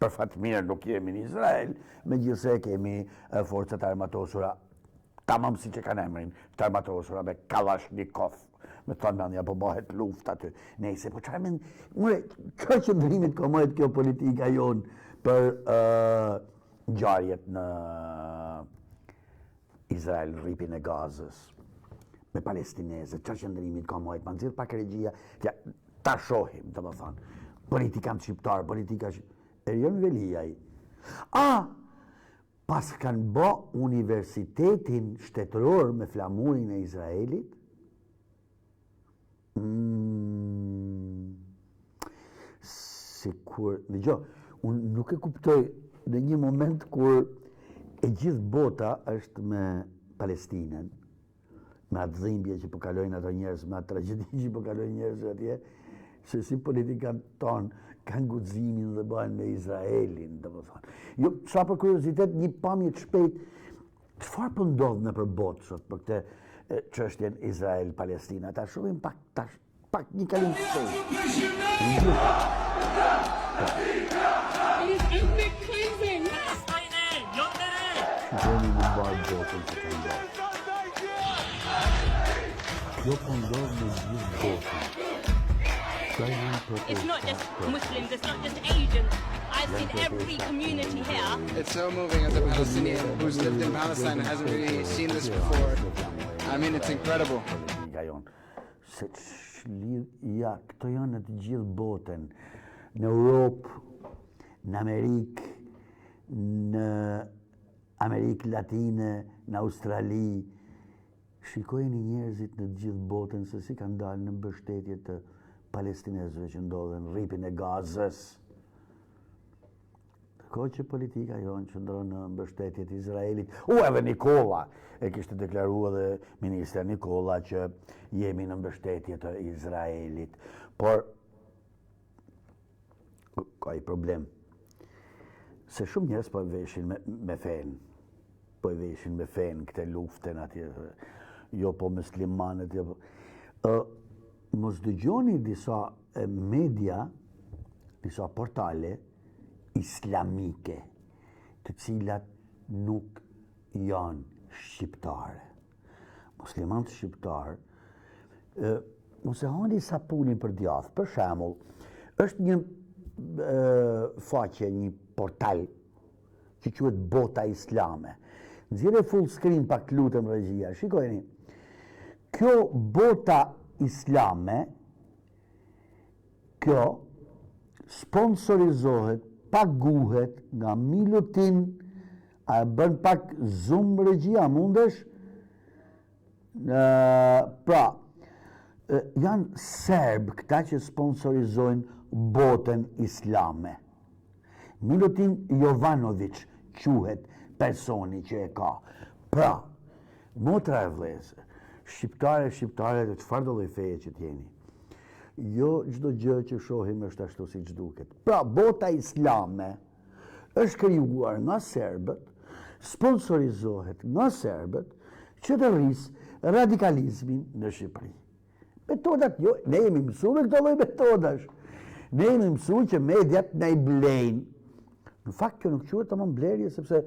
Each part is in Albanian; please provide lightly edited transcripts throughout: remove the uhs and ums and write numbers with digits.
për fat mirë nuk jemi në Izrael, megjithëse kemi forcat armatosura, tamam si që kanë emrin, të armatosura me Kalashnikov, me thonë mendja po bëhet luftë aty. Nejse, po çfarë mend, kjo qëndrimit komohet kjo politika jonë për ngjarjet në Izrael, rripin e Gazës, me palestinezët, çfarë qëndrimit komohet, ma nxirr pak regjia, ta shohim, domethënë, politikan shqiptar, politika Erion Veliaj. Pas kanë bë universitetin shtetëror me flamurin e Izraelit, sikur, unë nuk e kuptoj në një moment kur e gjithë bota është me Palestinën, me atë dhimbje që po kalojnë ato njerëz, me atë tragjedi që po kalojnë njerëz atje, se si politikat tonë kanë guximin dhe bëhen me Izraelin, domethënë. Jo, sa për kuriozitet, një pamje të shpejt, çfarë po ndodh nëpër botë sot për këtë çështjen Izrael-Palestina? Ta shohim pak një kalim të shpejt. Gjeni në barë botën që kanë bërë. Kjo po ndodh në gjithë botën. It's not just Muslims, it's not just Asians. I've seen every community here. It's so moving as a Palestinian who's lived in Palestine and hasn't really seen this before. I mean, it's incredible. Këto janë në të gjithë botën, në Europë, në Amerikë, në Amerikë Latine, në Australi. Shikojeni njerëzit në të gjithë botën se si kanë dalë në mbështetje të palestinezëve që ndodhen rripin e Gazës. Ko që politika jonë qëndron në mbështetje të Izraelit. Edhe Nikola e kishte deklaruar dhe ministra Nikola që jemi në mbështetje të Izraelit. Por ka i problem. Se shumë njerëz po veshin me fen. Po veshin me fen këtë luftën atje. Jo po muslimanët, jo po. Mos dëgjoni disa media, disa portale islamike, të cilat nuk janë shqiptare. Muslimanët shqiptarë, mos e hani sapunin për djathë. Për shembull, është një faqe, një portal që quhet Bota Islame. Nxjerrë full screen pak lutem regjia. Shikojeni. Kjo Bota Islame, kjo sponsorizohet, paguhet nga Milutin, a bën pak zoom regjia, mundesh? Pra, janë serbë këta që sponsorizojnë Botën Islame. Milutin Jovanović quhet personi që e ka. Pra, motra e vlezë, shqiptare dhe çfarë do lloj feje që t'jeni. Jo çdo gjë që shohim është ashtu siç duket. Pra, Bota Islame është krijuar nga serbët, sponsorizohet nga serbët që të rrisë radikalizmin në Shqipëri. Metodat jo, ne jemi mësuar me këto lloj metodash. Ne jemi mësuar që mediat na i blejnë. Në fakt kjo nuk quhet tamam blerje sepse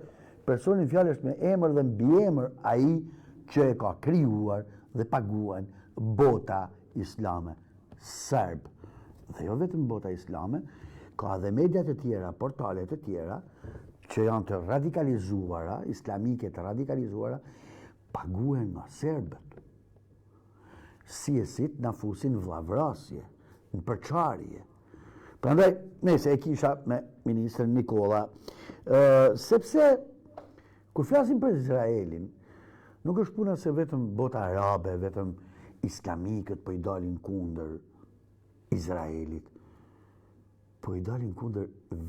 personi fjalë është me emër dhe mbiemër ai që e ka krijuar dhe paguan Bota Islame, serb. Dhe jo vetëm Bota Islame, ka dhe mediat e tjera, portalet e tjera, që janë të radikalizuara, islamike të radikalizuara, paguhen nga serbët. Si e sit na fusin vllavrasje, në përçarje. Prandaj, nëse e kisha me ministrin Nikola, sepse kur flasim për Izraelin, nuk është puna se vetëm bota arabe, vetëm islamikët po i dalin kundër Izraelit, po i dalin kundër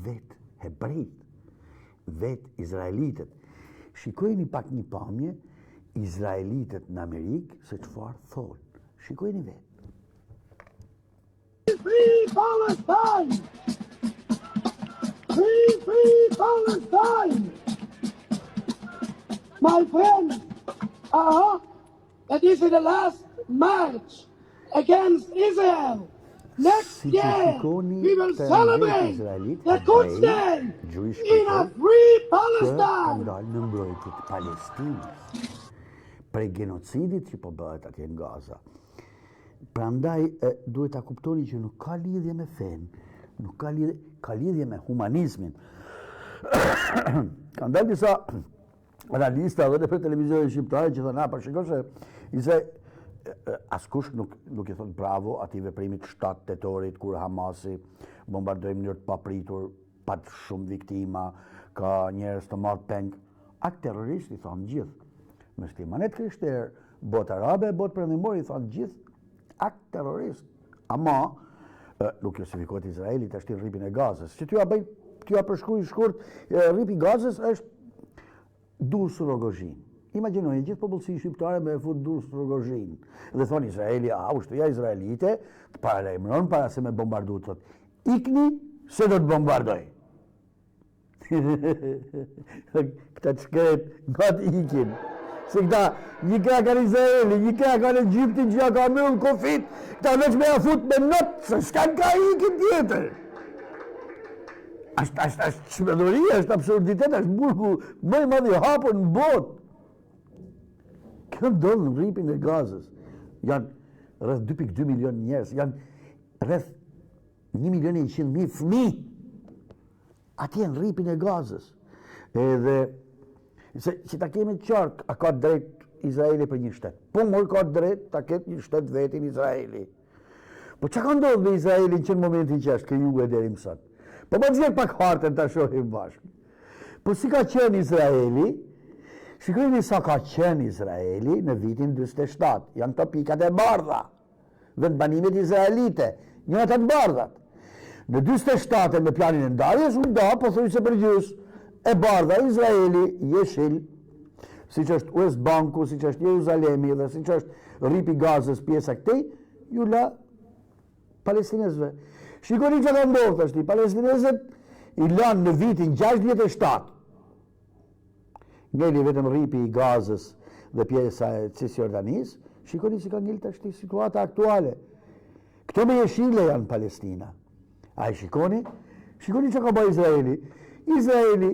vetë hebrejt, vetë izraelitët. Shikojeni pak një pamje, izraelitët në Amerikë se çfarë thonë. Shikojeni vetë. Free Palestine! Free Palestine! My friends, and this is the last march against Israel. Next Si që year, shikoni we will të celebrate Izraelit, the Quds hebrej, Day Jewish in a people, free që kanë Palestine. dalë në mbrojtje të Palestinës prej genocidit që po bëhet atje në Gaza. Prandaj duhet ta kuptoni që nuk ka lidhje me fen, nuk ka lidhje me humanizmin. Kanë dalë disa analista edhe për televizionin shqiptar që thonë, pa shikoj se askush nuk i thot bravo atij veprimit 7 tetorit kur Hamasi bombardoi në mënyrë të papritur, pat shumë viktima, ka njerëz të marrë peng. Akt terrorist i thonë gjithë. Muslimanet krishterë, botë arabe, botë perëndimore i thonë gjithë akt terrorist. Ama nuk justifikohet Izraeli të ashtin rripin e Gazës. Që t'ju a përshkruaj shkurt, rripi i Gazës është Durs Rogozhin. Imagjinoni gjithë popullsia shqiptare me e fut Durs Rogozhin. Dhe thonë Izraeli, ushtria izraelite të paralajmëron para se me bombardu, thot, ikni se do të bombardoj. Këta të shkret nga të ikin. Se këta një kra ka në Izraeli, një kra ka në Egyptin që ja ka mërën kofit, këta veç me a fut me notë, se s'kan ka ikin tjetër. Ashtë çmendoria, është absurditet, është burgu më i madh i hapur në botë. Kjo ndodh në rripin e Gazës. Janë rreth 2.2 milion njerëz, janë rreth 1.100.000 fëmijë atje në rripin e Gazës. Edhe që ta kemi qartë, a ka drejt Izraeli për një shtet. Po mor ka drejt ta ketë një shtet vetin Izraeli. Po çka ka ndodhur me Izraelin që në momentin që është krijuar deri më sot? Po më nxjerr pak hartën ta shohim bashkë. Po si ka qenë Izraeli? Shikojeni sa ka qenë Izraeli në vitin 47. Janë këto pikat e bardha. Vendbanimet izraelite, një ato të bardhat. Në 47 me planin e ndarjes u nda pothuajse përgjys e bardha Izraeli jeshil, siç është West Banku, siç është Jeruzalemi dhe siç është rripi i Gazës pjesa këtej, ju la palestinezëve. Shikoni që ka ndodhur tash, palestinezët i lanë në vitin 67. Ngeli vetëm rripi i Gazës dhe pjesa e Cisjordanisë, shikoni si ka ngel tash situata aktuale. Këto me jeshile janë Palestina. A i shikoni që ka bërë Izraeli. Izraeli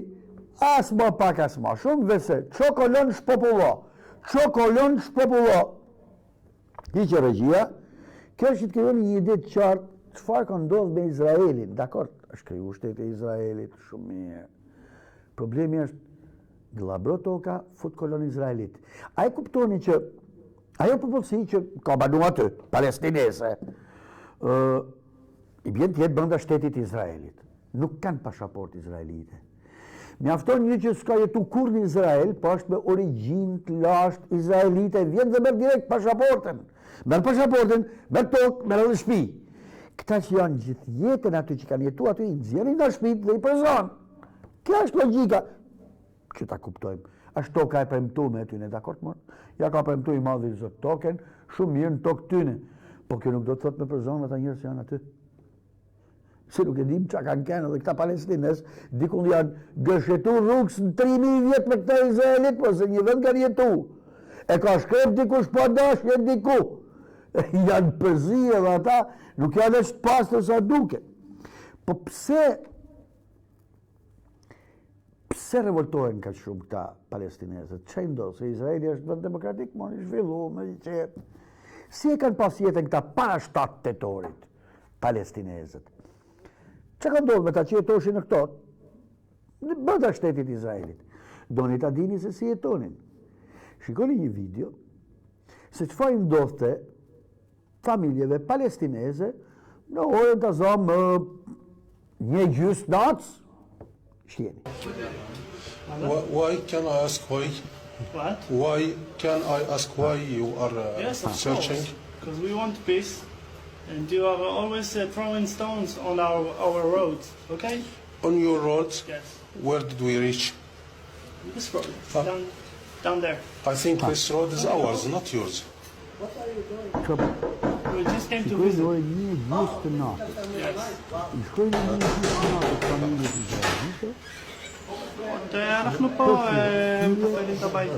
as më pak as më shumë, vese çokolon shpopullo. Hiqe regjia, kjo është që të krijoni një ide të qartë çfarë ka ndodhur me Izraelin. Dakor, është krijuar shteti i Izraelit shumë mirë. Problemi është gëllabro toka, fut kolon Izraelit. A e kuptoni që ajo popullsi që ka banu aty, palestinese, i bjen tjetë brenda shtetit Izraelit. Nuk kanë pasaport izraelite. Mjafton një që s'ka jetu kur në Izrael, po është me origjinë të lashtë izraelite, vjen dhe merr direkt pasaportën. Merr pasaportën, merr tokë, merr edhe shtëpi. Këta që janë gjithë jetën aty që kanë jetu aty, i nxjerrin nga shtëpitë dhe i përzon. Kjo është logjika që ta kuptojmë. Ashtë toka e premtuar me tyne, dakord më? Ja ka premtuar i madhi Zot token, shumë mirë në tokë tyne. Po kjo nuk do të thotë me përzon ata njerëz që janë aty. Se nuk e dim çka kanë kënë edhe këta palestinez, dikun janë gëshetu rrugës në 3000 vjet me këta Izraelit, po se një vend kanë jetu. E ka shkrep dikush pa dashje diku. Janë përzi edhe ata, nuk janë as të pastër sa duket. Po pse revoltohen kaq shumë këta palestinezët? Çfarë ndodh? Se Izraeli është vend demokratik, më i zhvilluar me qetë. Si e kanë pas jetën këta para 7 tetorit palestinezët? Që ka ndodhur me ta që jetoshin në këto? Në brenda shtetit Izraelit. Doni ta dini se si jetonin. Shikoni një video se çfarë ndodhte familjeve palestineze në orën të zonë një gjysmë natës. Shjeni. Why can I ask why? What? Why can I ask why you are Yes, of searching? course. Because we want peace, and you are always throwing stones on our roads. Okay? On your roads, Yes. where did we reach? This road. Huh? Down there. I think this road is ours, not yours. We just came to Shikoj në visit. orën një gjysmë të natës. Yes. I shkojnë në një gjysmë të natës familjes izraelite. There. Tashmë po më falin ta baj.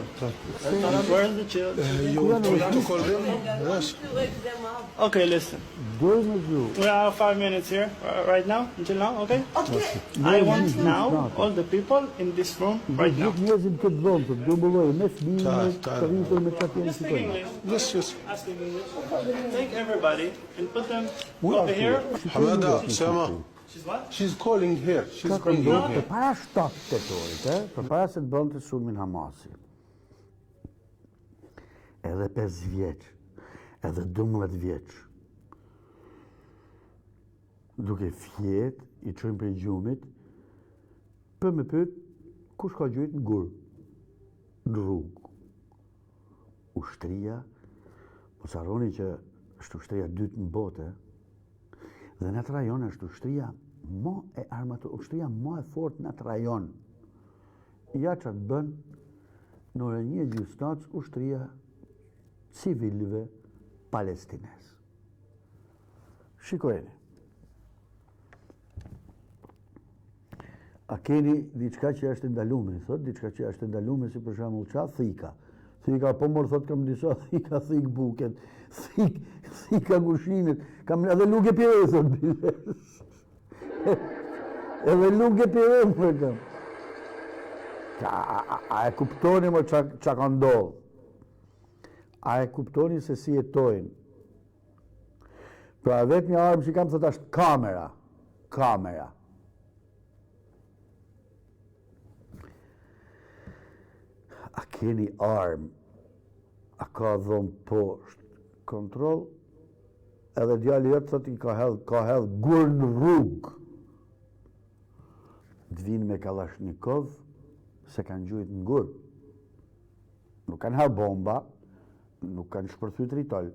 Where's the children? You want to call them? Yes. Okay, listen. We have 5 minutes here, right now, until now, okay? I want now all the people in this room right now. Njerëzit këtë zonë, të grumbulloje me fëmijë, Ta. të rritur me çfarë Just speak English. Yes, yes. I speak English. Take everybody and put them over here. Hamada, Sama. She's what? She's calling here. She's bringing Për here. para 7 tetorit, për para se të bënte sulmin Hamasi. Edhe 5 vjeç, edhe 12 vjeç. Duke fjet, i çojmë për gjumit, për me pyet kush ka gjujt në gur, në rrugë. Ushtria, mos harroni që është ushtria dytë në botë, dhe në atë rajon është ushtria ushtria më e fortë në atë rajon. Ja që të bën në orën 1:30 ushtria civilëve palestines. Shikojeni. A keni diçka që është ndalume, thot, diçka që është ndalume, si për shembull çfarë thika. Thika po mor thot kam disa thika, thik buket, thika gushinit, kam edhe nuk e pirë thot. Edhe nuk e pirë për kam. A e kuptoni më çka ka ndodhur? A e kuptoni se si jetojnë? Pra vetë një armë që kam thot është kamera. Kamera. A keni armë, a ka dhomë poshtë, kontrol, edhe djali jëtë thot i ka hedhë gur në rrugë. Të vinë me Kalashnikov, se kanë gjujt në gur. Nuk kanë hedhë bomba, nuk kanë shpërthyt rritol,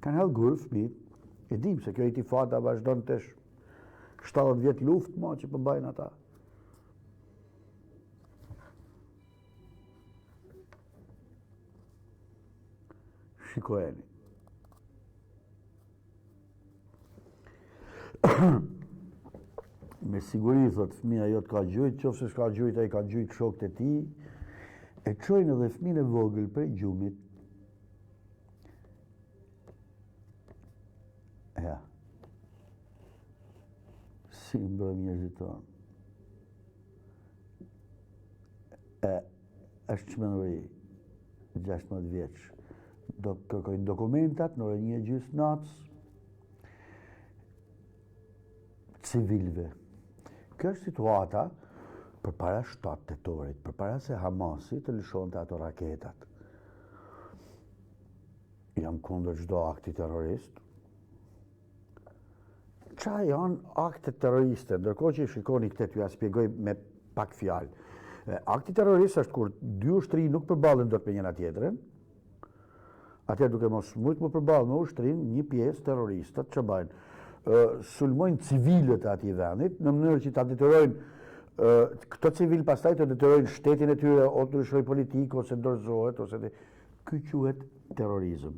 kanë hedhë gur fëmijët. E dim se kjo i tifata vazhdon të 70 vjetë luftë ma që përbajnë ata. Shikojeni. Me siguri, thot, fëmija jotë ka gjujt, qofë se s'ka gjujt, a i ka gjujt shokët e ti, e qojnë edhe fëmijën e vogël prej gjumit. Ja. Si më bërë njerëzit tonë. Është çmenuri, 16 vjeç. Do kërkojnë dokumentat në orën 1:30 natës, civilve. Kjo është situata përpara 7 tetorit, përpara se Hamasi të lëshonte ato raketat. Jam kundër çdo akti terrorist. Qa janë akte terroriste, ndërkohë që i shikoni këtë t'ju ja spjegoj me pak fjalë. Akti terrorist është kur dy ushtri nuk përballen dot me njëra tjetrën, atëherë duke mos mujt më përballë me ushtrin, një pjesë terroristët që bëjnë, sulmojnë civilët e atij vendit në mënyrë që ta deterojnë këto civil pastaj të deterojnë shtetin e tyre, o të ndryshojë politikë ose dorëzohet ose ky quhet terrorizëm.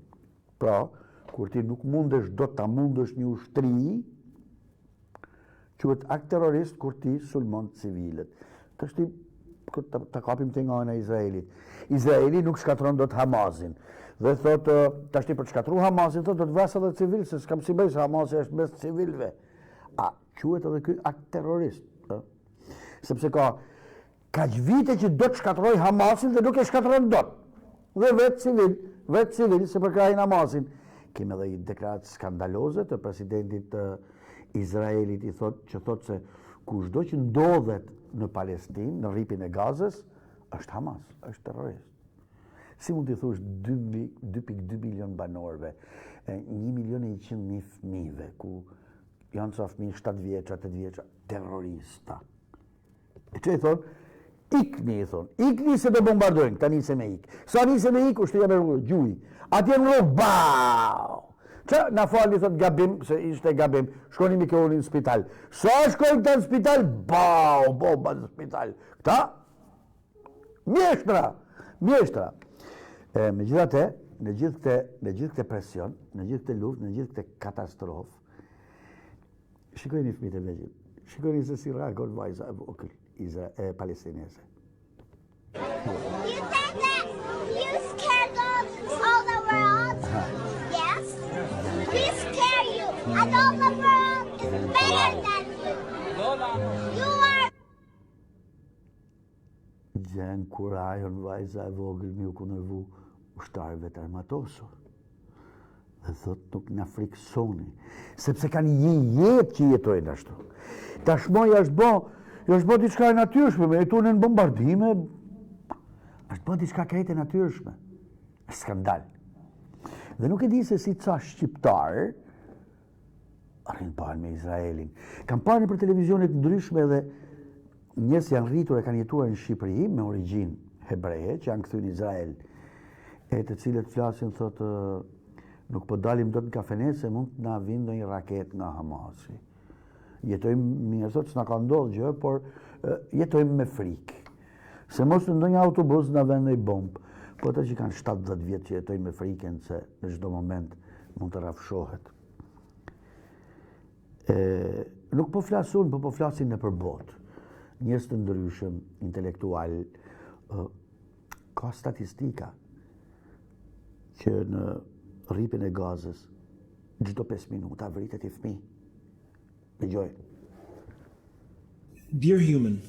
Pra, kur ti nuk mundesh do ta mundësh një ushtri, quhet akt terrorist kur ti sulmon civilët. Tash ti ta kapim te nga ana e Izraelit. Izraeli nuk shkatron dot Hamasin. Dhe thot, tash ti për të shkatruar Hamasin, thot do të vras edhe civil, se s'kam si bëj se Hamasi është mes civilëve. A quhet edhe ky akt terrorist? Sepse ka kaq vite që do të shkatroj Hamasin dhe nuk e shkatron dot. Dhe vetë civil se përkrahin Hamasin. Kemi edhe një deklaratë skandaloze të presidentit Izraelit që thot se kushdo që ndodhet në Palestinë, në rripin e Gazës, është Hamas, është terrorist. Si mund t'i thush 2.2 milion banorëve, 1.100.000 fëmijëve, ku janë ca fëmijë 7 vjeça, 8 vjeça, terrorista. E që i thonë? Ikni, i thonë. Ikni se do bombardojnë, ta nise me ik. Sa nise me ik, ushtria me rrugë, gjuj. Atje në rrugë, bau! Që na falni, thot gabim, se ishte gabim, shkoni mi këoni në spital. Sa shkojnë këta në spital, bau, bomba në spital. Këta? Mjeshtra. Me gjithate, në gjithë këtë presion, në gjithë këtë luft, në gjithë këtë katastrofë, shikojni fëmijët e vegjël. Shikojni se si reagon vajza e vogël palestinese. You think that you scared all the world? Yes. We scare you, and all the world is better than you. You are. Gjen kur ajon vajza e vogël mi u kundërvu ushtarëve të armatosur. Dhe thot nuk na friksoni, sepse kanë një jetë që jetojnë ashtu. Tashmoj është bo diçka e natyrshme, me jetu në bombardime, është bo diçka krejt e natyrshme. Është skandal. Dhe nuk e di se si ca shqiptar arrin parë me Izraelin. Kam parë për televizionet ndryshme dhe njerëz janë rritur e kanë jetuar në Shqipëri me origjinë hebreje, që janë kthyer në Izrael, e të cilët flasin thotë nuk po dalim dot në kafene se mund të na vinë ndonjë raket nga Hamasi. Jetojmë mirë, thotë s'na ka ndodhur gjë, por jetojmë me frikë. Se mos në ndonjë autobus na vjen ndonjë bombë. Po ata që kanë 70 vjet që jetojnë me frikën se në çdo moment mund të rrafshohet. Nuk po flas unë, po flasin nëpër botë. Njerëz të ndryshëm, intelektual, ka statistika që në rripin e Gazës çdo 5 minuta vritet i fëmijë. Dëgjoj. Dear human,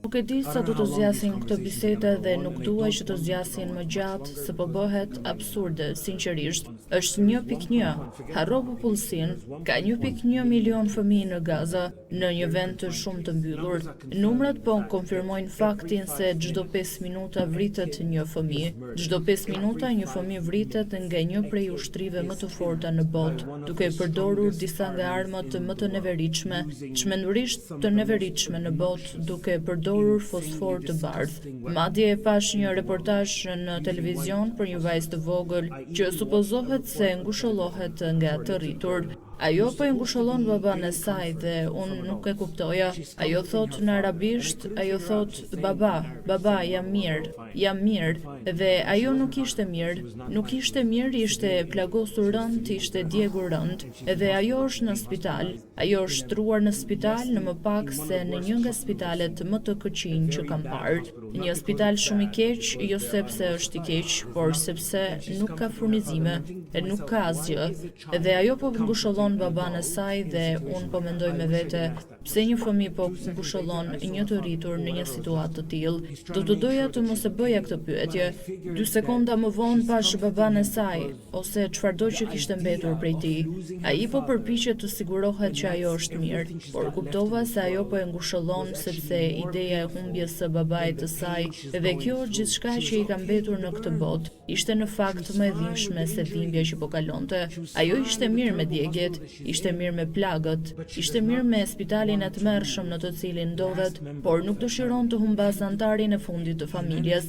Nuk e di sa do të zgjasin këtë bisedë dhe nuk dua që të zgjasin më gjatë, se po bëhet absurde, sinqerisht. Është 1.1, harro popullsinë, ka 1.1 milion fëmijë në Gaza, në një vend të shumë të mbyllur. Numrat po konfirmojnë faktin se çdo 5 minuta vritet një fëmijë. Çdo 5 minuta një fëmijë vritet nga një prej ushtrive më të forta në botë, duke përdorur disa nga armët më të neveritshme, çmendurisht të neveritshme në botë, duke përdorur fosfor të bardhë. Madje e pash një reportazh në televizion për një vajzë të vogël që supozohet se ngushëllohet nga të rritur. Ajo po e ngushëllon baban e saj dhe unë nuk e kuptoja. Ajo thot në arabisht, ajo thot baba, jam mirë, dhe ajo nuk ishte mirë, ishte plagosur rënd, ishte djegur rënd, dhe ajo është në spital. Ajo është shtruar në spital në më pak se në një nga spitalet më të këqij që kam parë. Një spital shumë i keq, jo sepse është i keq, por sepse nuk ka furnizime, e nuk ka asgjë. Dhe ajo po ngushëllon baban e saj dhe unë po mendoj me vete, pse një fëmijë po ngushëllon një të rritur në një situatë të tillë. Do të doja të mos e bëja këtë pyetje. 2 sekonda më vonë pash baban e saj, ose çfarëdo që kishte mbetur prej tij. Ai po përpiqet të sigurohet që ajo është mirë, por kuptova se ajo po e ngushëllon sepse ideja e humbjes së babait të saj dhe kjo është gjithçka që i ka mbetur në këtë botë. Ishte në fakt më e dhimbshme se dhimbja që po kalonte. Ajo ishte mirë me djegjet, ishte mirë me plagët, ishte mirë me spitalin e tmerrshëm në të cilin ndodhet, por nuk dëshiron të humbas antarin e fundit të familjes.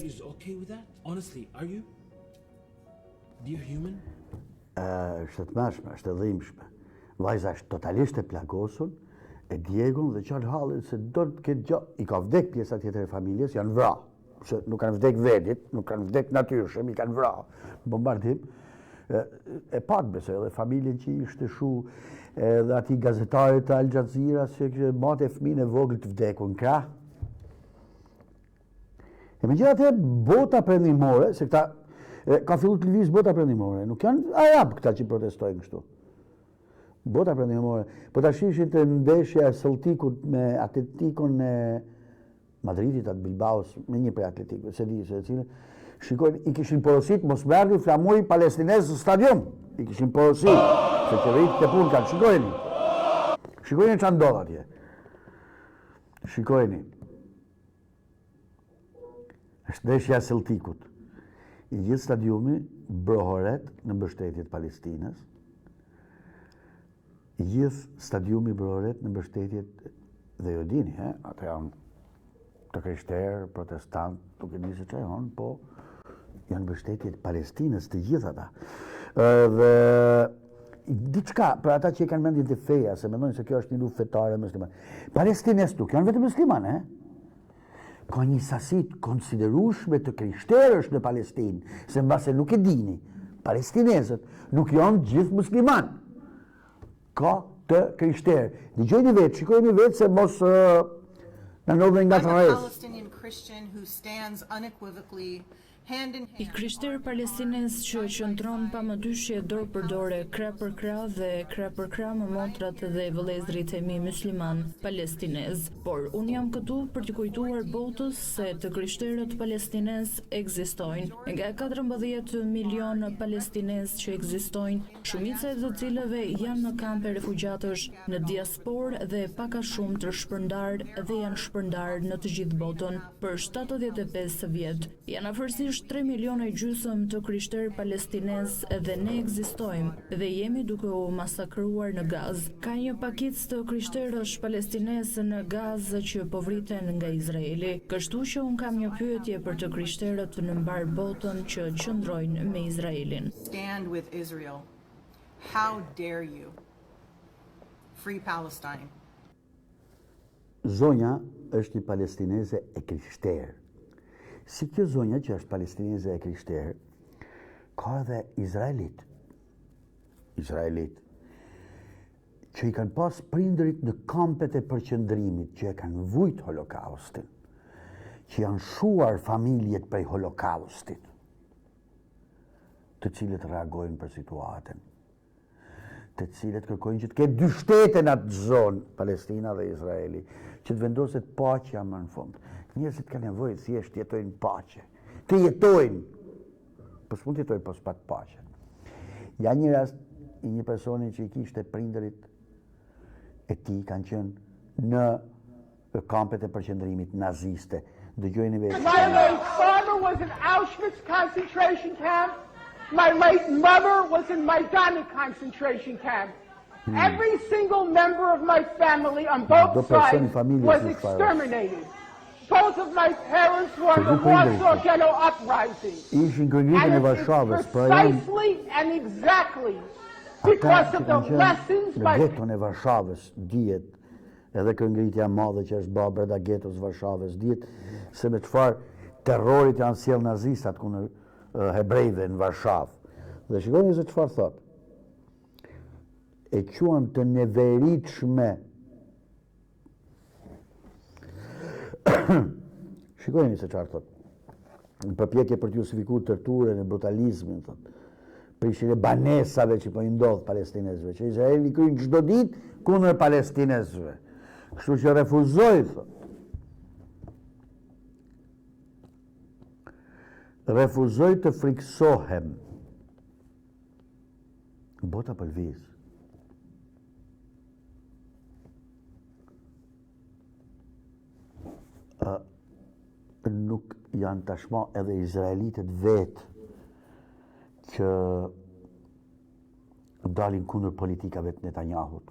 Është të mërshme, është të dhimbshme. Vajza është totalisht e plagosur, e djegun dhe qanë halin se do të ketë gjatë. I ka vdek pjesa tjetër e familjes, janë vra. Se nuk kanë vdek vedit, nuk kanë vdek natyrshëm, i kanë vra. Bombardim. E patë besoj edhe familjen që ishte shu edhe ati gazetarit të Al Jazeera se kështë mate e fëmijën e vogël të vdekur në krah. E megjithatë bota perëndimore, se këta ka filluar të lëviz bota perëndimore, nuk janë arab këta që protestojnë kështu. Bota perëndimore, po tash ishin të ndeshja e Celticut me Atletikun e Madridit atë Bilbaos, me një prej atletikëve, se di se cilë. Shikojnë, i kishin porosit mos me ardhi flamuri palestinez në stadium. I kishin porosit, se qeverit të punë kanë. Shikojni që ndodh atje. Shikojni. Është ndeshja e Celticut. I gjithë stadiumi brohoret në mbështetjet Palestinës. I gjithë stadiumi brohoret në mbështetjet dhe jo dini, ata janë të krishterë, protestant, nuk e di se që janë, po janë mbështetjet Palestinës të gjithë ata. Dhe diçka, për ata që i kanë mendin të feja, se mendojnë se kjo është një luftë fetare musliman. Palestinës nuk janë vetë musliman, ka një sasi të konsiderueshme të krishterësh në Palestinë, se mbase nuk e dini, palestinezët nuk janë gjithë musliman. Ka të krishterë. Dëgjojni vetë, shikojni vetë se mos në ndodhen nga të rrës. Christian who stands unequivocally hand in I hand. krishterë palestinez që qëndron pa më dyshje dorë për dore, krah për krah dhe krah për krah me motrat dhe vëllezërit e mi musliman palestinez. Por unë jam këtu për t'i kujtuar botës se të krishterët palestinez ekzistojnë. Nga 14 milion palestinez që ekzistojnë, shumica e të cilëve janë në kampe refugjatësh, në diasporë dhe paka shumë të shpërndarë dhe janë shpërndarë në të gjithë botën për 75 vjet. Janë afërsisht 3 miliona e gjysmë të krishterë palestinez dhe ne ekzistojmë dhe jemi duke u masakruar në Gazë. Ka një pakicë të krishterësh palestinez në Gazë që po vriten nga Izraeli. Kështu që unë kam një pyetje për të krishterët në mbar botën që qëndrojnë me Izraelin. Stand with Israel. How dare you? Free Palestine. Zonja është një palestineze e krishterë. Si kjo zonja që është palestineze e krishterë, ka edhe Izraelit, që i kanë pas prindërit në kampet e përqendrimit, që e kanë vujt holokaustin, që janë shuar familjet prej holokaustit, të cilët reagojnë për situatën, të cilët kërkojnë që të ketë dy shtete në atë zonë, Palestina dhe Izraeli, që të vendoset paqja më në fund. Njerëzit kanë nevojë thjesht të jetojnë paqe. Të jetojnë, po s'mund të jetojnë pas pat paqe. Ja një rast i një personi që i kishte prindërit e tij kanë qenë në kampet e përqendrimit naziste. Dëgjojeni vetë. My late father was in Auschwitz concentration camp. My late mother was in Majdanek concentration camp. Every single member of my family on both sides was exterminated. Both of my parents were in the Warsaw Ghetto Uprising. Ishin kërngritën e Varshavës, precisely and exactly because of the lessons by... Në geton e Varshavës dihet, edhe kërngritja madhe që është bërë brenda getos Varshavës, dihet se me çfarë terrorit janë sjell nazistat kundër hebrejve në Varshavë. Dhe shikoni se çfarë thotë. E quan të neveritshme. Shikojeni se çfarë thotë. Në përpjekje për të justifikuar torturën e brutalizmin, thotë. Prishjen e banesave që po i ndodh palestinezëve, që Izraeli kryen çdo ditë kundër palestinezëve. Kështu që refuzoi, thotë. Refuzoi të friksohem. Bota për lviz. Nuk janë tashma edhe izraelitët vetë që dalin kundër politikave të Netanyahut.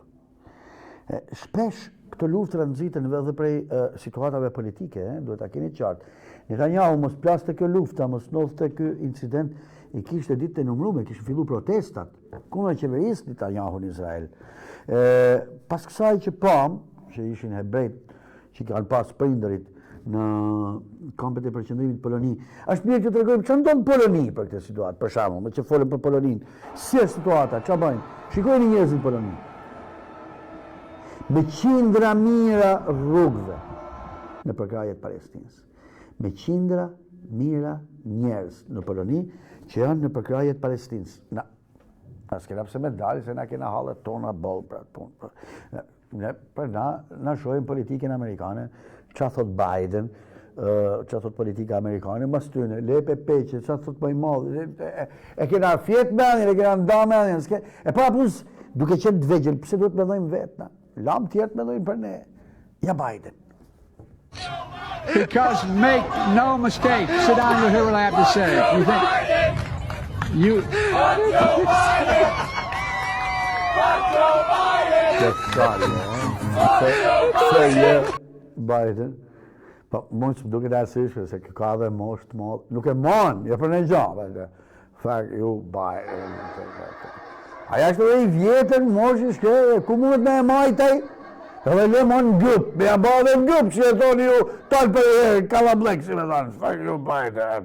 Shpesh këtë luftë nxiten edhe prej situatave politike, duhet ta keni qartë. Netanyahu mos plaste kjo lufta, mos ndodhte ky incident, i kishte ditë të numëruar, kishin filluar protestat kundër qeverisë Netanyahu në Izrael. Pas kësaj që pam, që ishin hebrejt që kanë pas prindërit në kampet e përqendrimit Poloni. Është mirë që të tregojmë çfarë ndodh në Poloni për këtë situatë, për shembull, me që folëm për Poloninë. Si është situata, çfarë bëjnë? Shikojeni njerëzit në Poloni. Me qindra mira rrugëve në përkrahjet Palestinës. Me qindra mira njerëz në Poloni që janë në përkrahjet Palestinës. Na s'kena pse me dalë se na kena hallet tona boll për atë punë. Për na shohim politikën amerikane, çfarë thot Biden, çfarë thot politika amerikane, mas tyne, lepe peqe, çfarë thot më i madh. E kena fjet me anin, e kena nda me anin, e para plus duke qenë të vegjël, pse duhet mendojmë vetna? Lam tjerë mendojnë për ne. Ja Biden. Because make no mistake, sit down, you'll hear what I have to say. You think Biden, po mos më duket asnjëherë se ka dhe moshë të madhe. Nuk e mon, ja për në gjë. Fuck you, Biden. Aja është edhe i vjetër, moshë shke, ku mundet me e majtaj? Edhe le mon gup, me ja ba dhe gup, që e thoni ju, talë për kalablek, si me thonë, fuck you, Biden.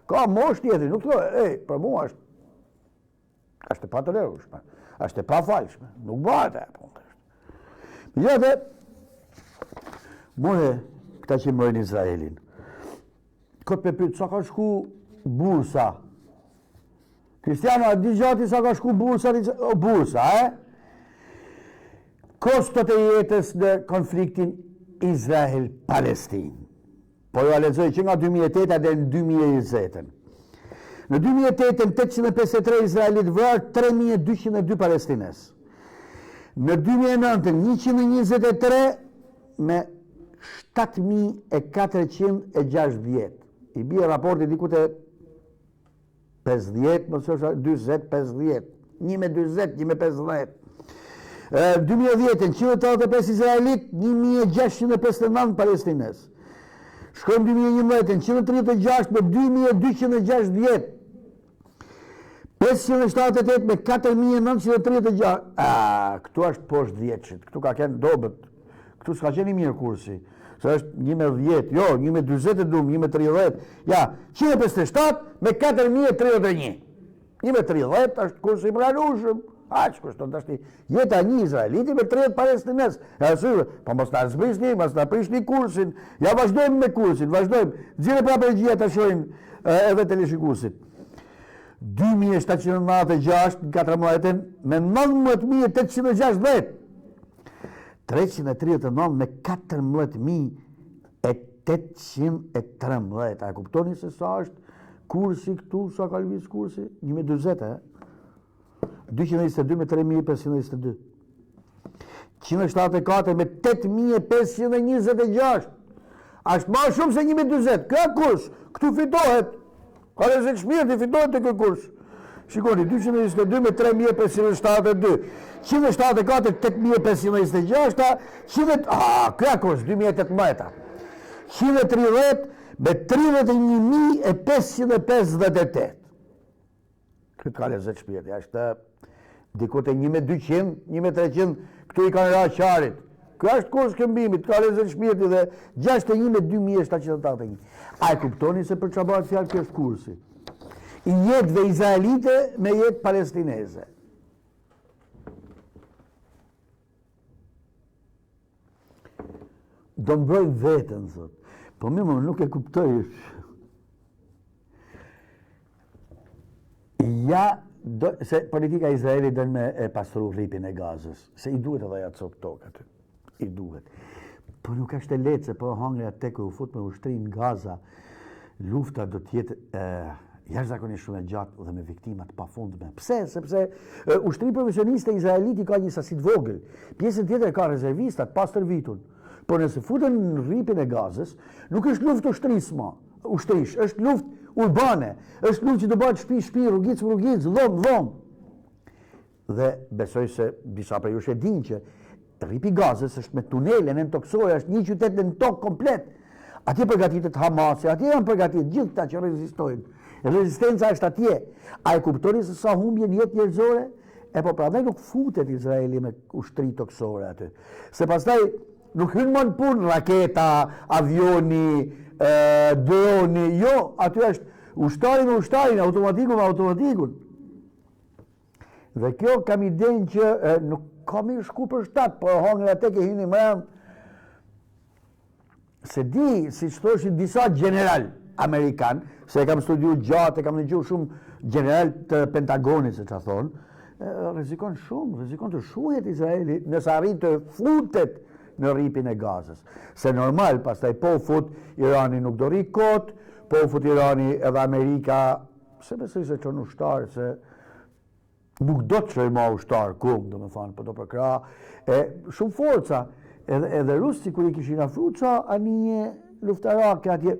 Ka moshë tjetër, nuk të për mua është e pa të lerushme, është e pa falshme, nuk bëhet e punë. Gjete, more, këta që mërën Izraelin. Këtë me pytë, sa ka shku bursa? Kristiano, a di gjati sa ka shku bursa, Kostot e jetës në konfliktin Izrael-Palestin. Po jo a lexoj që nga 2008 dhe në 2020. Në 2008, 853 Izraelit vrarë, 3202 Palestines. Në 2009, 123 me 7460. I bie raporti dikute 50, më së 20, 50. 1 me 50. 2010, 185 Izraelit, 1659 Palestines. Shkojmë 2011, 136 me 2260. 578 me 4936. Këtu është poshtë 10-shit, këtu ka kënë dobet. Këtu s'ka qenë i mirë kursi. Se është 110, jo, 120 e dumë, 130. Ja, 157 me 4031. 130 është kursi i pranueshëm. Aq kushton tash jeta një izraeliti me 30 palestines. Po mos ta zbrisni, mos ta prishni kursin. Ja vazhdojmë me kursin, vazhdojmë. Xhire prapë regjia ta shohim edhe televizionin. 2796 në 14 me 19860. 339 me 14813. A kuptoni se sa është kursi këtu, sa ka lëviz kursi? 140, 222 me 3522. 174 me 8526. Ashtë ma shumë se 120. Këa kurs, këtu fitohet. Ka rezet shmirti, fitohet të kë kurs. Shikoni, 222 me 3572. 174, 8526. Këa kurs, 2018. 130 me 31.558. Këtë ka lezet shpirti, ashtë dikot e 1.200, 1.300, këtu i kanë ra qarit. Kjo është kurs këmbimit, ka lezet shpirti dhe 61 me 2.781. A e kuptoni se për çabat fjalë kjo është kursi? I jetëve izraelite me jetë palestineze. Do mbroj vetën, thot. Po më nuk e kuptoj. Se politika e Izraelit dënë me pastru rripin e Gazës, se i duhet edhe aja copë tokë aty, i duhet. Po nuk është e letë, se po hangre atë ku u fut me ushtrin Gaza, lufta do tjetë jashtëzakonisht shumë e gjatë dhe me viktimat pafundme. Pse? Sepse ushtri profesioniste izraeliti ka një sasit vogël, pjesën tjetër ka rezervistat pas tërvitun. Po nëse futen në rripin e Gazës, nuk është luft ushtrish, është luft urbane, është luft që do bëhet shtëpi, rrugic, dhom. Dhe besoj se disa prej jush e dinë që rripi Gazës është me tunele në toksore, është një qytet në tokë komplet. Atje përgatitet Hamasi, atje janë përgatitet gjithë ta që rezistojnë. Rezistenca është atje. A e kuptoni se sa humbje në jetë njerëzore? E po prandaj nuk futet Izraeli me ushtri toksore aty. Se pastaj nuk hynë më në punë raketa, avioni, droni, jo, aty është ushtarin, automatikun. Dhe kjo kam idenë që nuk kam i shku për shtatë, por hongër atë ke hynë i mërën, se di, si që thoshin disa general Amerikan, se e kam studiu gjatë, e kam në gjuhë shumë general të Pentagonit, se që thonë, rezikon të shuhet Izraeli nësë arrit të futet në rripin e Gazës. Se normal, pastaj po fut Irani nuk do rri kot, po fut Irani edhe Amerika, se besoj se qënë ushtarë, se nuk do të qëj ma ushtarë kumë, do me thanë, po do përkra, shumë forca, edhe rusë, si kur i kishin afruca, a një luftarake atje,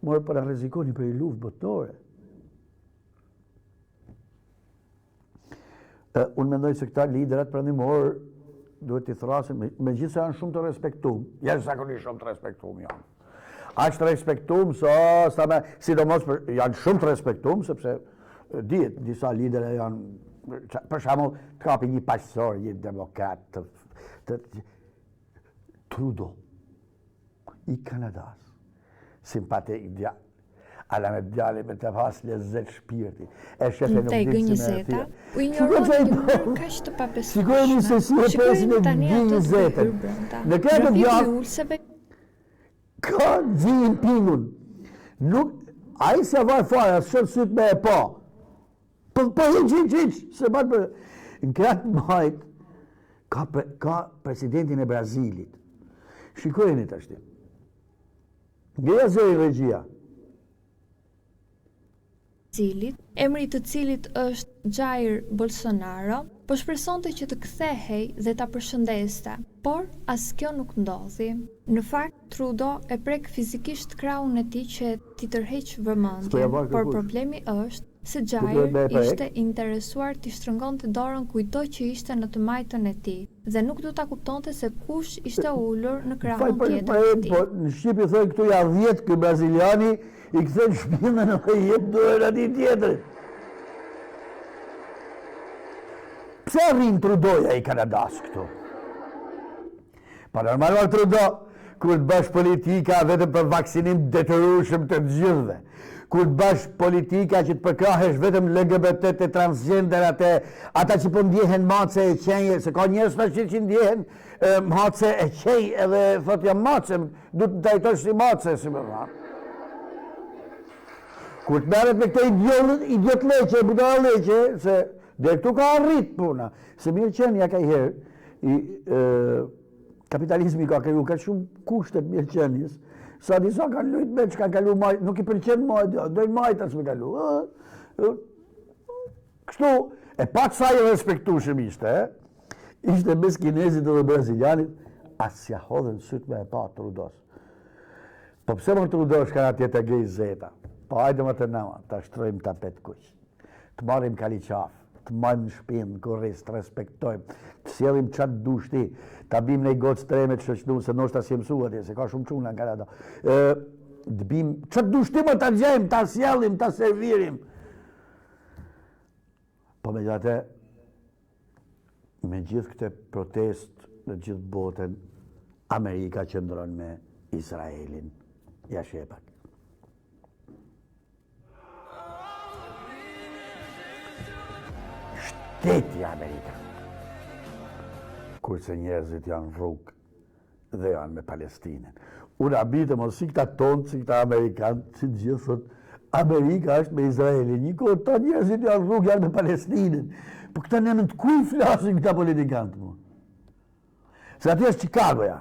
morë për a rezikoni për i luft botnore. Unë mendoj se këta liderat përëndimorë duhet t'i thrasin, me gjithë se janë shumë të respektum, jashtëzakonisht shumë të respektum janë. Ashtë të respektum, sidomos janë shumë të respektum, sepse dihet, disa lidere janë, për shembull, të kapi një paqësor, një demokrat, Trudeau, i Kanadas, simpatik djallë, ala me djali me të pas lezet shpirti. E shefe nuk dinë si me e thia. U ignoroni një mërë kash të pabesueshme. Shikojni se si e pesin e 20. Në këtë djallë, ka Xi Jinpingun. Nuk, a i se vaj fare, asë shërë sytë me e pa. Po hiq, se batë për... Në kratë majt, ka presidentin e Brazilit. Shikojeni të ashtim. Ngeja zëri regjia. Emri të cilit është Jair Bolsonaro, po shpresonte që të kthehej dhe ta përshëndeste, por as kjo nuk ndodhi. Në fakt, Trudeau e prek fizikisht krahun e tij që t'i tërheq vëmendjen, por problemi është se Jair ishte interesuar t'i shtrëngonte dorën kujdo që ishte në të majtën e tij dhe nuk do ta kuptonte se kush ishte ulur në krahun tjetër të tij. Po në Shqipë thonë këtu ja 10 ky braziliani i kthen shpinën në jetë dorën atij tjetrit. Pse rrin Trudeauja i Kanadas këtu? Pa normal Trudeau, kur të bash politika vetëm për vaksinim detyrueshëm të gjithëve, kur të bash politika që të përkrahesh vetëm LGBT të transgenderat e ata që po ndjehen mace e qenje, se ka njerëz që ndjehen mace e qenj edhe thot jam mace, du të trajtosh si mace, si më thanë. Kur të merret me këto idiot leqe, budala leqe, se dhe këtu ka arrit puna, se mirë qenja ka i herë, kapitalizmi ka kriju ka shumë kushtet mirë qenjës, sa disa kanë lujt me që kanë kalu majtë, nuk i përqen majtë, dojnë majtë asë me kalu. Kështu, e pak sa i respektushëm ishte mes kinezit dhe brazilianit, asja hodhen sytë me e pa Trudeau's. Po pse më Trudeau shka atje të gej zeta? Po hajde më të nama, të shtrojmë tapet kuq, të marim kaliqaf, të majmë në shpinë, korrist, të respektojmë, të sjellim qatë dushti, ta bim në i gocë treme të shëqnu, se nështë ta si mësu atje, se ka shumë quna në Kanada. Të bim, qatë dushti më të gjejmë, ta sjellim, ta servirim. Po me gjate, me gjithë këte protest në gjithë botën, Amerika qëndron me Izraelin. Ja shepak. Shteti Amerikan. Kurse njerëzit janë rrugë dhe janë me Palestinën. Unë abitë mos si këta tonë, si këta Amerikanë, si të gjithë thot, Amerika është me Izraelin. Një kohë ta njerëzit janë rrugë, janë me Palestinën. Po këta nëmën të kuj flasin këta politikantë mu? Se ati është Chicagoja.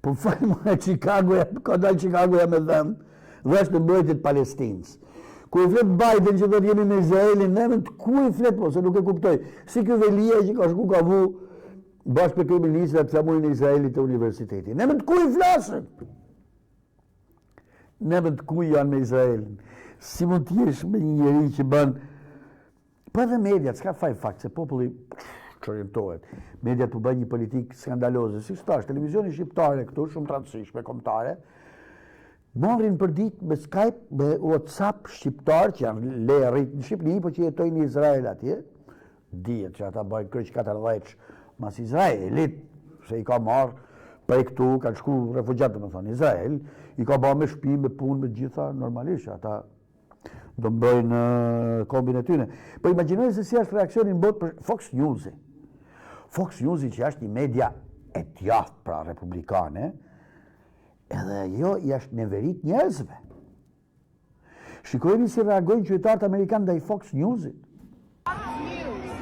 Po fajnë më e Chicagoja, ka dalë Chicagoja me dhemë, dhe është në mbrojtjet Palestinës. Kur i flet Biden që do të jemi me Izraelin, nemën të ku i flet po, se nuk e kuptoj. Si kjo velia që ka shku ka vu bashkë me kryeministrat flamurin e Izraelit të universiteti. Nemën të ku i flasën? Nemën të ku janë me Izraelin? Si mund t'jesh me një njeri që bën... Po edhe mediat, s'ka faj fakt, se populli që orientohet. Mediat po bën një politikë skandaloze, si shtash, televizioni shqiptare këtu, shumë transishme, kombëtare, morrin për ditë me Skype, me WhatsApp shqiptar që janë le rritë në Shqipëni, po që jetojnë në Izrael atje, dihet që ata bëjnë kryq 40 mas Izraelit, se i ka marrë prej këtu, kanë shku refugjatë me thonë Izrael, i ka bërë me shtëpi, me punë, me gjitha normalisht, ata do mbëjnë kombin e tyne. Po imagjinoj se si është reakcionin botë për Fox News-i. Fox News-i që është një media e djathtë pra republikane, edhe jo jashtë neverit njerëzve. Shikojni si reagojnë qytetarët Amerikanë ndaj Fox News-it.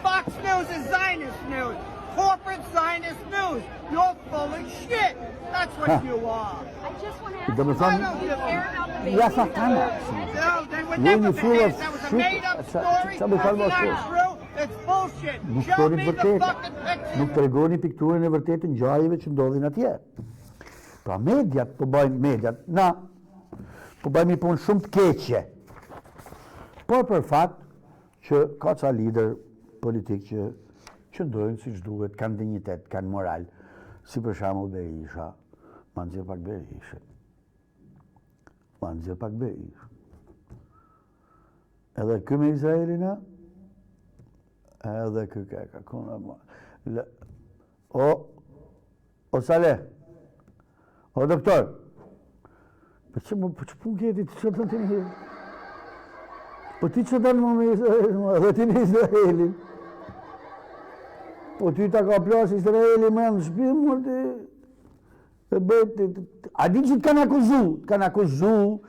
Fox News is Zionist news. Corporate Zionist news. You're full of shit. That's what you are. I just want to ask Do me you, thonë, do you care about the baby? ja sa kanë. No, they would When never you full of believe that was a shit, made-up sa story. me falë That's më not true. It's bullshit. Nuk Show shtonit me the vërteta. fucking picture. Nuk tregoni pikturën e vërtetë të ngjarjeve që ndodhin atje. Pra mediat po bëjnë po bëjmë një punë shumë të keqe. Por për fakt që ka ca lider politik që qëndrojnë siç duhet, kanë dinjitet, kanë moral, si për shembull Berisha, ma nxjerr pak Berishën. Edhe ky me Izraelin, edhe ky ka kuna. O Saleh, o doktor, për që punë kjeti të që të të një? Po ti që të në me Izraelin, edhe ti me Izraelin. Po ty ta ka plasë Izraelin me në shpinë, mërë ti... A di që kanë akuzu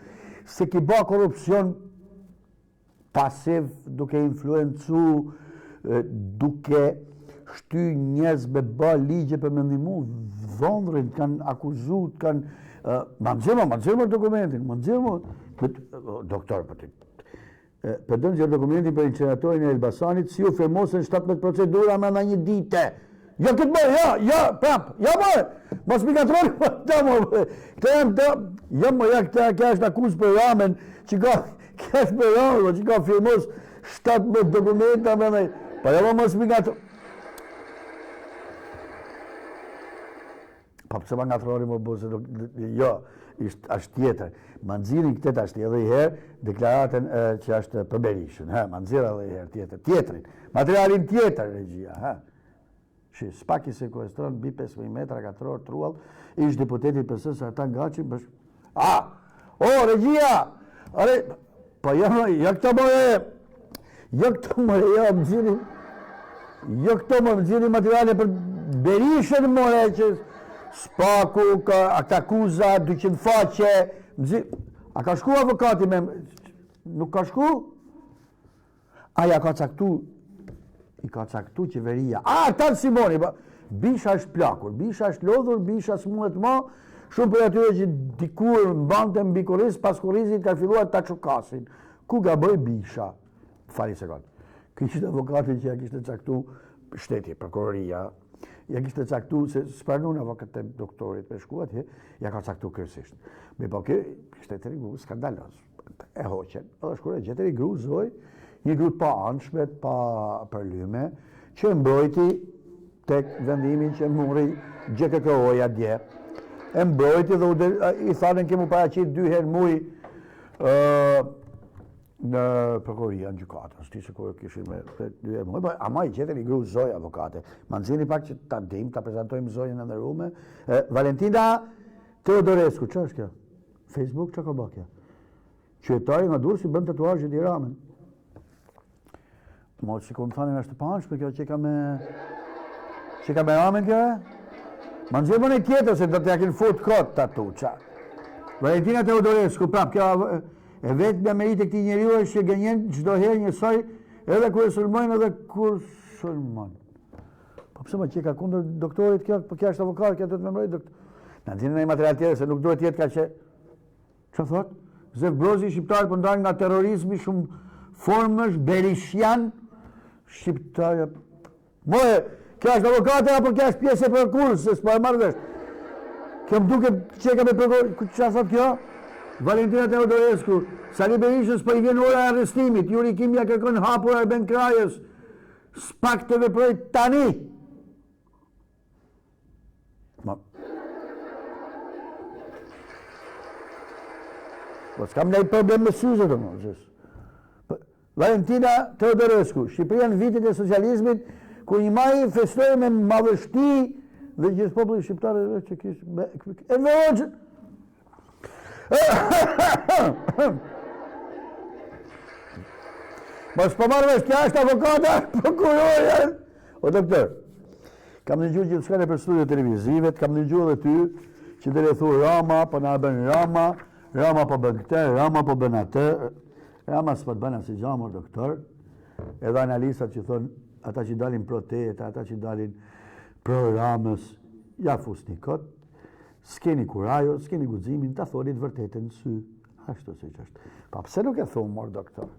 se ki ba korupcion pasiv, duke influencu, duke shty njerëz me ba ligje për me ndimu dhondrin, kanë akuzut, kanë ma nëzirë dokumentin, doktor, për dënë gjërë dokumentin për inceneratorin e Elbasanit, si u firmosën 17 procedura me në një dite. Ja këtë bërë, prap, bërë, mos mi katroni, këta është akuz për ramen, që ka firmos 17 dokumenta me në, pa ja mos mi katroni. Pa pëse ma nga trori më bëse, jo, është tjetër. Ma nëzirin këtë ashtë edhe i herë, deklaratën që është për Berishën, ma nëzira edhe i herë tjetërin. Materialin tjetër, regjia, që s'pak i sekuestron, bi 5.000 metra, katror, truall, ish deputetit përse sa ta nga që bësh... regjia! Pa jo këto më nëzirin materiale për Berishën, more, që Spaku, këta akuza, 200 faqe, a ka shku avokati me... Nuk ka shku? Aja ka caktu, i ka caktu qeveria. Tanë Simoni, bisha është plakur, bisha është lodhur, bisha s'muhet ma, shumë për atyre që dikur mbante mbi kuriz, pas kurizit ka filluar ta qukasin. Ku ga bëj bisha? Fali sekund. Kishtë avokati që ja kishtë caktu shteti, prokuroria, ja kishtë caktu, se s'pranun avokat e doktorit me shkuat, ja ka caktu kërësisht. Me po kishtë të rigu skandalos, e hoqen, edhe shkure gjithë rigu zoj, një grut pa anshmet, pa përlyme, që mbrojti tek vendimin që muri GKK-oja dje. E mbrojti dhe i thanën kemu paraqit 2 herë muj në prokuroria në gjykatës, ti se kërë kishim me 2 herë muj, ama i qetër i gru zoj avokate. Ma nëzini pak që ta dim, ta prezentojmë zojën e ndërume. Valentina Teodorescu, që është kjo? Facebook që ka bë kjo? Qytetari nga Durrësi si bën tatuazhe i Ramën. Mo që këmë thanin është të panshme kjo që ka me Ramën kjo e? Ma nëzirë më në tjetër se do të jakin fut kot tatu qa. Valentina Teodorescu, prap, kjo e vetë me merit e këti njeriu është që gënjen çdo herë njësoj edhe kur e sulmojnë edhe kur sulmojnë. Po pëse më që ka kundër doktorit kjo, po kjo është avokat, kjo të të memrojt doktor. Në nëzinë në i material tjetër, se nuk duhet tjetë ka që... Që thot? Zef Brozi shqiptarë për ndarë nga terrorizmi shumë formësh, berishian, shqiptarë... Moje, kjo është avokate apo kjo është pjesë e përkurës, se s'po e marrë vesh. Kjo më duke që ka me përkurës, që thot kjo? Valentina Teodorescu, Sali Berishës po i vjen ora e arrestimit, Juri Kimja kërkon hapur Arben Krajës, s'pak të veproj tani. Po s'kam nej problem me syze të më. Valentina Teodorescu, Shqipëria në vitit e socializmit, ku një maj festoj me madhështi dhe gjithë populli shqiptarë që kishë... E vëgjë! Mos po marrë vesh, kja është avokata, prokurorja. O doktor, kam në gjuhë gjithë shkane për studio televizive, kam në gjuhë dhe ty, që dhe le thu Rama, po na bën Rama, Rama po bën këtë, Rama po bën atë, Rama s'po të bën asë gjamur, doktor, edhe analistat që thonë, ata që dalin pro tejet, ata që dalin pro Ramës, ja fusni kot, s'keni kurajo, s'keni guximin, ta thonit vërtetën sy, ashtu si që është. Pa pse nuk e thonë, mor doktor?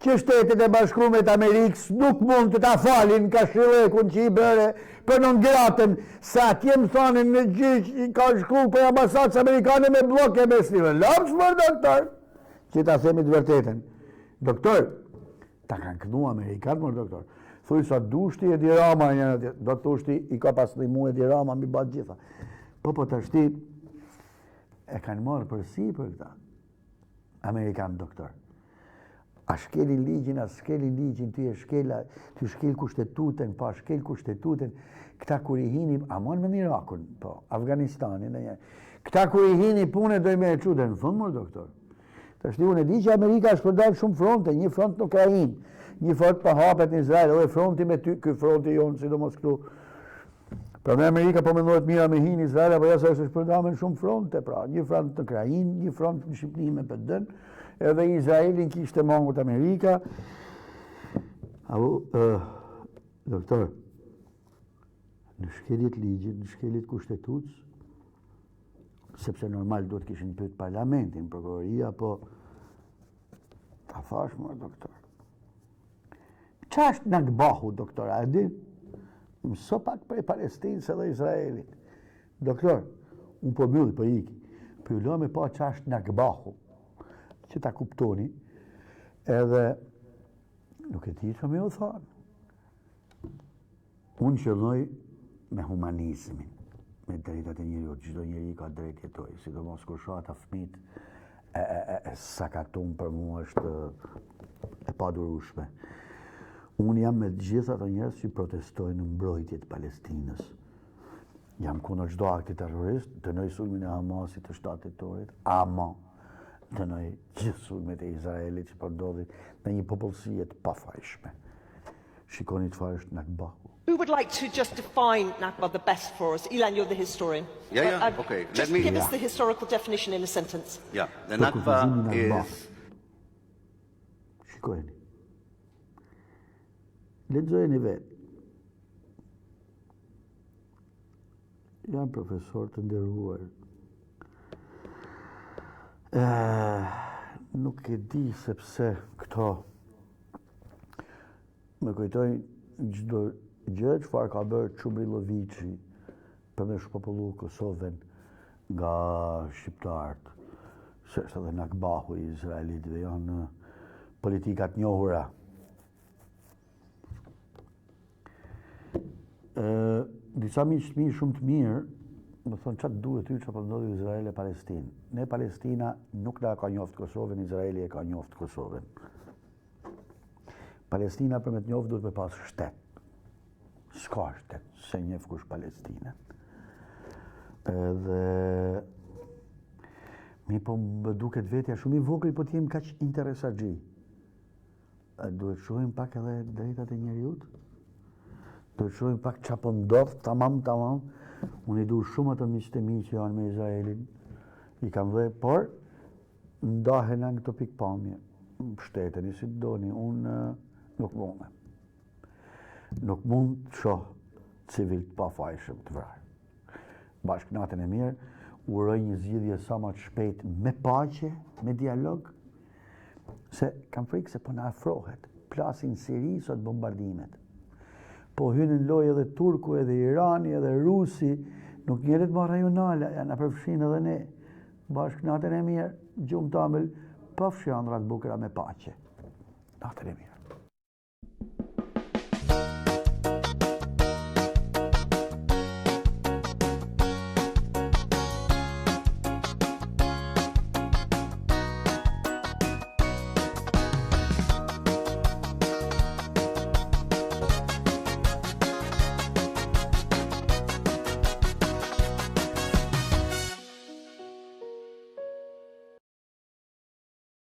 Që Shtetet e Bashkuara të Amerikës nuk mund të ta falin kashillekun që i bëre për non gratën, sa atje më thonë në gjyq ka shku për ambasadës amerikane me bloke me slive. Lapës mor doktor, që ta themi të vërtetën. Doktor, ta kanë kënu Amerikanë, mor doktor. Thuj sa dushti e di Rama, do të dushti i ka pas një mu e di Rama, mi batë gjitha. Po të shti, e kanë marë përsi për këta. Amerikanë, doktor. A shkeli ligjin, a shkeli ligjin, ty shkel kushtetuten, pa shkel kushtetuten. Këta kur i hini, a mon me në Irakun, po, Afganistanin, këta kur i hini pune doj me e qude në fund, mor doktor. Të shti, unë e di që Amerika është përdojnë shumë fronte, një front nuk e hinë, një front për hapet në Izrael, edhe fronti me ty, këj fronti jonë, sidomos këtu. Pra me Amerika po mendohet mira me hinë Izrael, apo jasë është shpërndamen shumë fronte, pra një front në Ukrainë, një front në Shqipëri me PD-n, edhe Izraelin kishte mongut Amerika. Doktor, në shkeljet ligjit, në shkeljet kushtetuts, sepse normal duhet kishin pyet parlamentin, prokuroria, po ta thash më, doktor. Qa është Nakbahu, doktor, a di? Mëso pak prej Palestinës edhe Izraelit. Doktor, unë po mjulli, po iki, po ju me pa qa është Nakbahu, që ta kuptoni, edhe nuk e ti që me u thonë. Unë qëlloj me humanizmin, me drejtat e njeriut, çdo njeri ka drejt jetoj, sidomos kur shoh ata fëmijët e sakatun për mua është e padurueshme. Unë jam me gjithë ato njerëz që protestojnë në mbrojtje të Palestinës. Jam kundër çdo akti terrorist, dënoj sulmin e Hamasit të 7 tetorit, ama dënoj gjithë sulmet e Izraelit që po ndodhin në një popullsi të pafajshme. Shikoni çfarë është Nakba. Who would like to just define Nakba the best for us? Ilan, you're the historian. Okay. Just give us the historical definition in a sentence. Yeah, the Nakba is... Shikojeni. Lexojeni vetë. Jam profesor të nderuar. Nuk e di sepse këto me kujtojnë çdo gjë çfarë ka bërë Çubriloviçi për me shpopullu Kosovën nga shqiptarët. Se është edhe Nakbahu i Izraelitëve janë politikat njohura. Disa miqtë mi shumë të mirë më thonë çfarë duhet ty çfarë ndodhi Izrael e Palestinë. Ne Palestina nuk na ka njoftë Kosovën, Izraeli e ka njoftë Kosovën. Palestina për me të njoftë duhet me pas shtet. S'ka shtet, se njeh kush Palestinën. Edhe mi po më duket vetja shumë i vogël, po t'jem kaq interesagji. Duhet shohim pak edhe drejtat e njeriut. Duhet shohim pak qa po ndodh, tamam. Unë i du shumë ato miqtë e mi që janë me Izraelin. I kam dhe, por ndahen nga këto pikpamje. Shteteni si të doni, unë nuk mund. Nuk mund të shoh civil të pafajshëm të vrarë. Bashkënatën e mirë, uroj një zgjidhje sa më të shpejt me paqe, me dialog, se kam frikë se po na afrohet. Plasin Siri sot bombardimet. Po hynë në lojë edhe Turku, edhe Irani, edhe Rusi, nuk njërit ma rajonale, janë përfshin edhe ne. Bashkë natën e mirë, gjumë të amël, përfshin andrat bukra me pache. Natën e mirë.